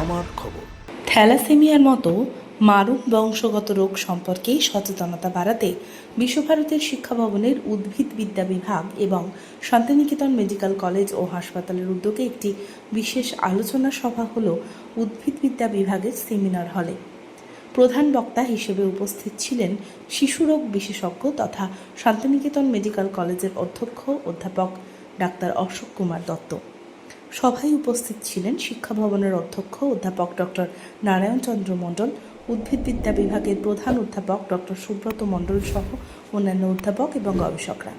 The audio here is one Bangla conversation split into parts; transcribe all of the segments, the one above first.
আমার খবর। থ্যালাসেমিয়ার মতো মারণ বংশগত রোগ সম্পর্কে সচেতনতা বাড়াতে বিশ্বভারতীর শিক্ষা ভবনের উদ্ভিদবিদ্যা বিভাগ এবং শান্তিনিকেতন মেডিকেল কলেজ ও হাসপাতালের উদ্যোগে একটি বিশেষ আলোচনা সভা হল উদ্ভিদবিদ্যা বিভাগের সেমিনার হলে। প্রধান বক্তা হিসেবে উপস্থিত ছিলেন শিশুরোগ বিশেষজ্ঞ তথা শান্তিনিকেতন মেডিকেল কলেজের অধ্যক্ষ অধ্যাপক ডাক্তার অশোক কুমার দত্ত। সভায় উপস্থিত ছিলেন শিক্ষা ভবনের অধ্যক্ষ অধ্যাপক ডক্টর নারায়ণ চন্দ্র মণ্ডল, উদ্ভিদবিদ্যা বিভাগের প্রধান অধ্যাপক ডক্টর সুব্রত মণ্ডল সহ অন্যান্য অধ্যাপক এবং গবেষকরা।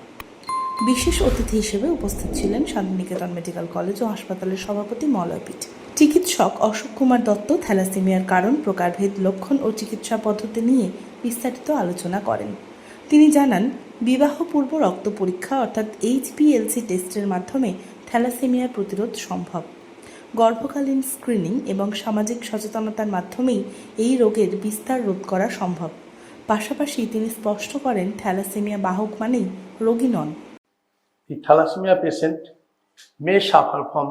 বিশেষ অতিথি হিসেবে উপস্থিত ছিলেন শান্তিনিকেতন মেডিকেল কলেজ ও হাসপাতালের সভাপতি মলয়পীঠ। চিকিৎসক অশোক কুমার দত্ত থ্যালাসেমিয়ার কারণ, প্রকারভেদ, লক্ষণ ও চিকিৎসা পদ্ধতি নিয়ে বিস্তারিত আলোচনা করেন। তিনি জানান, বিবাহপূর্ব রক্ত পরীক্ষা অর্থাৎ HPLC টেস্টের মাধ্যমে থ্যালাসেমিয়ার প্রতিরোধ সম্ভব। গর্ভকালীন স্ক্রিনিং এবং সামাজিক সচেতনতার মাধ্যমেই এই রোগের বিস্তার রোধ করা সম্ভব। পাশাপাশি তিনি স্পষ্ট করেন, থ্যালাসেমিয়া বাহক মানেই রোগী নন। The thalassemia patient may suffer from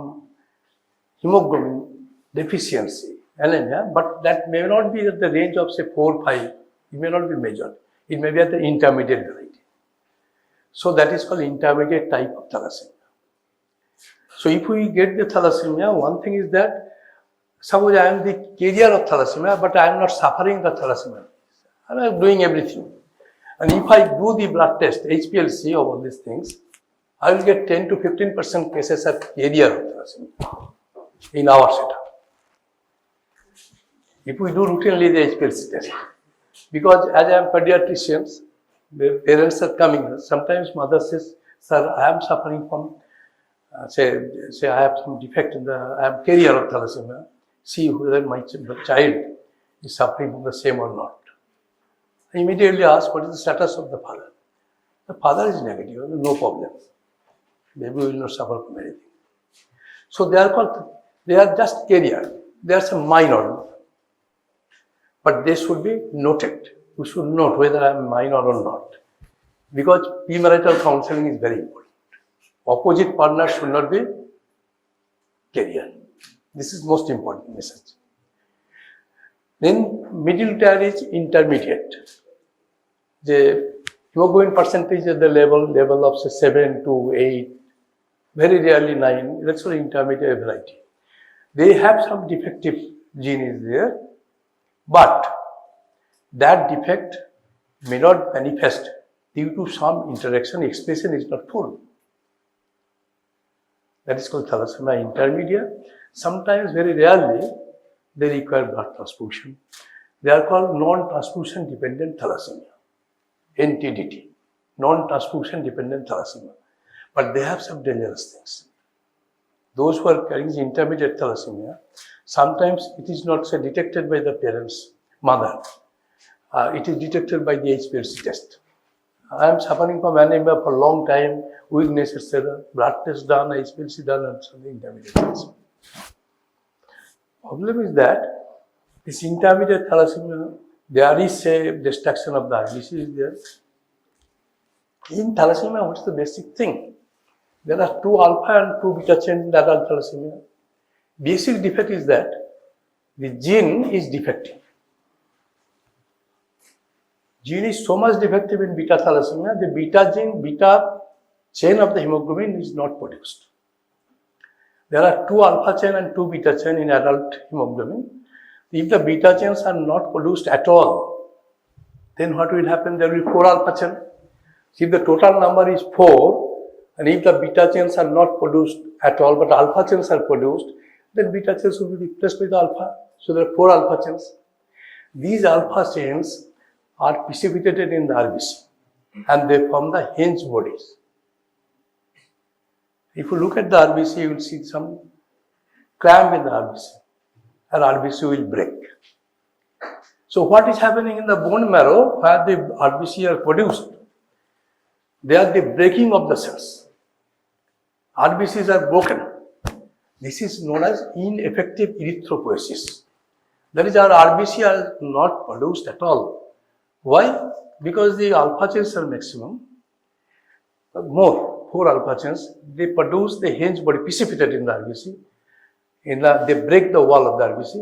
hemoglobin deficiency, anemia, but that may not be at the range of say 4-5. It may not be measured. It may be at the intermediate variety. So that is called intermediate type of thalassemia. So if we get the thalassemia, one thing is that suppose I am the carrier of thalassemia, but I am not suffering the thalassemia. I am doing everything. And if I do the blood test, HPLC of all these things, I will get 10 to 15% cases are carrier of thalassemia in our setup. If we do routinely the HPLC test, because as I am pediatricians, the parents are coming. Sometimes mother says, "Sir, I am suffering from say I have some defect in the I am carrier of thalassemia. See whether my child is suffering from the same or not." I immediately ask, what is the status of the father? The father is negative, no problem. Baby will not suffer from anything. So they are just carrier. They are some minor, but they should be noted. We should note whether I am minor or not, because premarital counseling is very important. Opposite partner should not be carrier. This is most important message. Then middle tier is intermediate. The hemoglobin percentage at the level of say 7 to 8, very rarely 9. That's for intermediate variety. They have some defective gene is there, but that defect may not manifest due to some interaction. Expression is not full. That is called thalassemia intermediate. Sometimes, very rarely, they require blood transfusion. They are called non-transfusion dependent thalassemia, NTDT, non-transfusion dependent thalassemia. But they have some dangerous things. Those who are carrying the intermediate thalassemia, sometimes it is not say, detected by the parents, mother. It is detected by the HPLC test. I am suffering from anemia for a long time, weakness, etc. Blood test done, HPLC done, and something intermediate thalassemia. Problem is that this intermediate thalassemia, there is a destruction of the RBC is there. In thalassemia, what's the basic thing? There are 2 alpha and 2 beta chain in adult thalassemia. Basic defect is that the gene is defective. Gene is so much defective in beta thalassemia, the beta chain of the hemoglobin is not produced. There are 2 alpha chain and 2 beta chain in adult hemoglobin. If the beta chains are not produced at all, then what will happen? There will be 4 alpha chain. If the total number is 4, and if the beta chains are not produced at all, but alpha chains are produced, then beta chains will be replaced by the alpha. So there are 4 alpha chains. These alpha chains are precipitated in the RBC, and they form the hinge bodies. If you look at the RBC, you will see some cramp in the RBC, and RBC will break. So what is happening in the bone marrow where the RBC are produced? They are the breaking of the cells. RBCs are broken. This is known as ineffective erythropoiesis. That is, our RBC are not produced at all. Why? Because the alpha chains are maximum, more 4 alpha chains. They produce the hinge body precipitated in the RBC. they break the wall of the RBC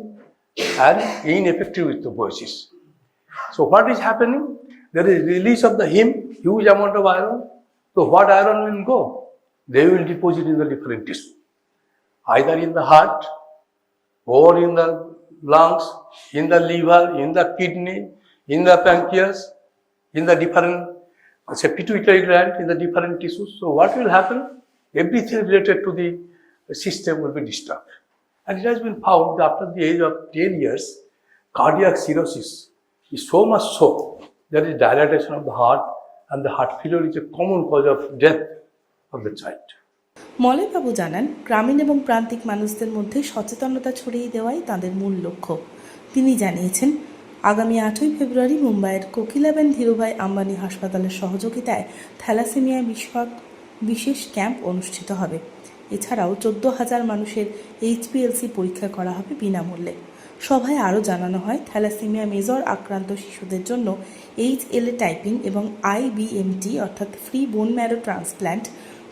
and ineffective with the voices. So what is happening? There is release of the heme, huge amount of iron. So what iron will go? They will deposit in the different tissue, either in the heart or in the lungs, in the liver, in the kidney, in the pancreas, in the different, pituitary gland, in the different tissues. So what will happen? Everything related to the system will be disturbed. And it has been found that after the age of 10 years, cardiac cirrhosis is so much so there is dilatation of the heart, and the heart failure is a common cause of death of the child. মলয়বাবু জানান, গ্রামীণ এবং প্রান্তিক মানুষদের মধ্যে সচেতনতা ছড়িয়ে দেওয়াই তাঁদের মূল লক্ষ্য। তিনি জানিয়েছেন, আগামী 8ই ফেব্রুয়ারি মুম্বাইয়ের কোকিলাবেন ধীরুভাই আম্বানি হাসপাতালের সহযোগিতায় থ্যালাসেমিয়া বিষয়ক বিশেষ ক্যাম্প অনুষ্ঠিত হবে। এছাড়াও 14,000 মানুষের HPLC পরীক্ষা করা হবে বিনামূল্যে। সভায় আরও জানানো হয়, থ্যালাসেমিয়া মেজর আক্রান্ত শিশুদের জন্য HLA টাইপিং এবং IBMT অর্থাৎ ফ্রি বোন ম্যারো ট্রান্সপ্ল্যান্ট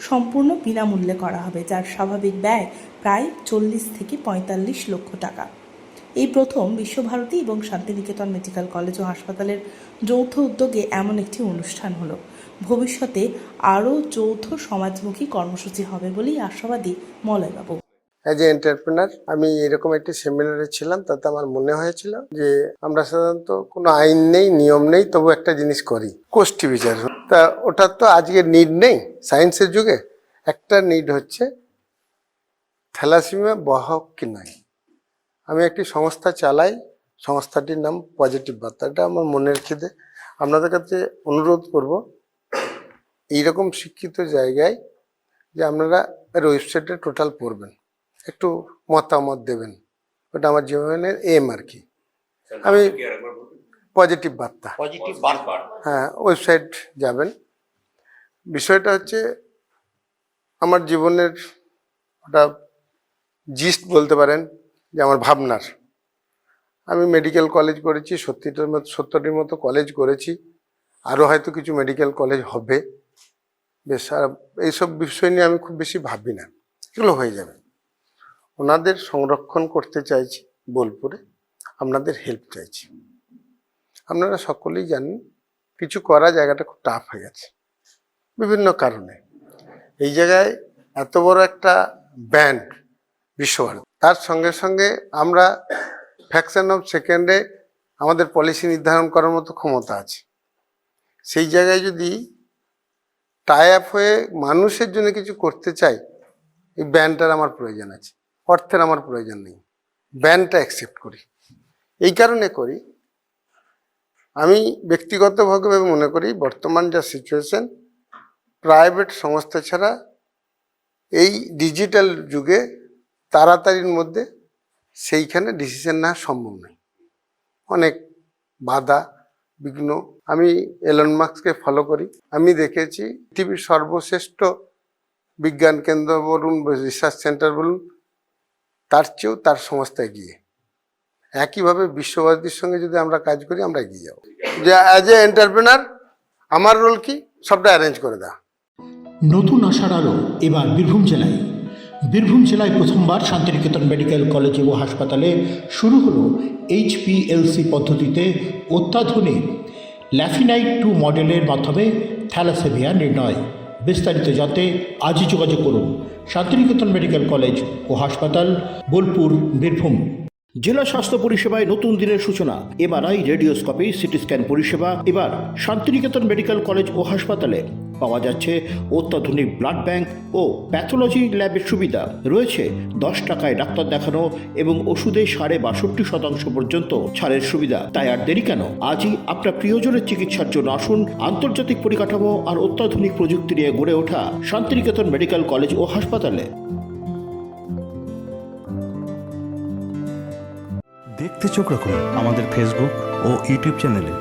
সম্পূর্ণ বিনামূল্যে করা হবে, যার স্বাভাবিক ব্যয় প্রায় 40 থেকে 45 লক্ষ টাকা। এই প্রথম বিশ্বভারতী এবং শান্তিনিকেতন মেডিকেল কলেজ ও হাসপাতালের যৌথ উদ্যোগে এমন একটি অনুষ্ঠান হলো। ভবিষ্যতে আরও যৌথ সমাজমুখী কর্মসূচি হবে বলেই আশাবাদী মলয়বাবু। অ্যাজ এ এন্টারপ্রেনার আমি এরকম একটি সেমিনারে ছিলাম, তাতে আমার মনে হয়েছিল যে আমরা সাধারণত কোনো আইন নেই, নিয়ম নেই, তবু একটা জিনিস করি, কোষ্ঠী বিচার। তা ওটার তো আজকে নিড নেই সায়েন্সের যুগে। একটা নিড হচ্ছে থ্যালাসেমিয়া বাহক কি নয়। আমি একটি সংস্থা চালাই, সংস্থাটির নাম পজিটিভ বার্তা। এটা আমার মনের খিদে। আপনাদের কাছে অনুরোধ করব, এইরকম শিক্ষিত জায়গায় যে আপনারা এর ওয়েবসাইটে টোটাল পড়বেন, একটু মতামত দেবেন। ওটা আমার জীবনের এম আর কি। আমি পজিটিভ বার্তা, হ্যাঁ, ওয়েবসাইট যাবেন। বিষয়টা হচ্ছে আমার জীবনের ওটা জিস্ট বলতে পারেন, যে আমার ভাবনার। আমি মেডিকেল কলেজ করেছি, 70টির মতো কলেজ করেছি, আরও হয়তো কিছু মেডিকেল কলেজ হবে। বেশ, এইসব বিষয় নিয়ে আমি খুব বেশি ভাবি না, এগুলো হয়ে যাবে। ওনাদের সংরক্ষণ করতে চাইছি বোলপুরে, আপনাদের হেল্প চাইছি। আপনারা সকলেই জানেন কিছু করা জায়গাটা খুব টাফ হয়ে গেছে বিভিন্ন কারণে। এই জায়গায় এত বড় একটা ব্যান্ড বিশ্বভারতী, তার সঙ্গে সঙ্গে আমরা ফ্র্যাকশন অফ সেকেন্ডে আমাদের পলিসি নির্ধারণ করার মতো ক্ষমতা আছে। সেই জায়গায় যদি টাই আপ হয়ে মানুষের জন্য কিছু করতে চাই, এই ব্যান্ডটার আমার প্রয়োজন আছে, অর্থের আমার প্রয়োজন নেই। ব্যান্ডটা অ্যাকসেপ্ট করি। এই কারণে করি, আমি ব্যক্তিগতভাবে মনে করি বর্তমান যা সিচুয়েশন, প্রাইভেট সংস্থা ছাড়া এই ডিজিটাল যুগে তাড়াতাড়ির মধ্যে সেইখানে ডিসিশন নেওয়া সম্ভব নয়। অনেক বাধা বিঘ্ন। আমি এলন মাস্ককে ফলো করি। আমি দেখেছি পৃথিবীর সর্বশ্রেষ্ঠ বিজ্ঞান কেন্দ্র বলুন, রিসার্চ সেন্টার বলুন, তার চেয়েও তার সংস্থা এগিয়ে। একইভাবে বিশ্বভারতীর সঙ্গে যদি আমরা কাজ করি, আমরা এগিয়ে যাবো। যে অ্যাজ এ এন্টারপ্রেনার আমার রোল কি, সবটা অ্যারেঞ্জ করে দেওয়া। নতুন আশার আলো এবার বীরভূম জেলায়। বীরভূম জেলায় প্রথমবার শান্তিনিকেতন মেডিকেল কলেজ ও হাসপাতালে শুরু হলো HPLC পদ্ধতিতে অত্যাধুনিক ল্যাফিনাইট-2 মডেলের মাধ্যমে থ্যালাসেমিয়া নির্ণয়। বিস্তারিত জানতে আজই যোগাযোগ করুন শান্তিনিকেতন মেডিকেল কলেজ ও হাসপাতাল, বোলপুর, বীরভূম। জেলা স্বাস্থ্য পরিষেবায় নতুন দিনের সূচনা। MRI, রেডিওস্কোপি, সিটি স্ক্যান পরিষেবা এবার শান্তিনিকেতন মেডিকেল কলেজ ও হাসপাতালে। পাওয়া যাচ্ছে অত্যাধুনিক ব্লাড ব্যাংক ও প্যাথোলজি ল্যাবের সুবিধা। রয়েছে 10 টাকায় ডাক্তার দেখানো এবং ওষুধে 62.5% পর্যন্ত ছাড়ের সুবিধা। তাই আর দেরি কেন, আজই আপনার প্রিয়জনের চিকিৎসার জন্য আসুন আন্তর্জাতিক পরিকাঠামো আর অত্যাধুনিক প্রযুক্তি নিয়ে গড়ে ওঠা শান্তিনিকেতন মেডিকেল কলেজ ও হাসপাতালে। দেখতে চোখ রাখুন আমাদের ফেসবুক ও ইউটিউব চ্যানেলে।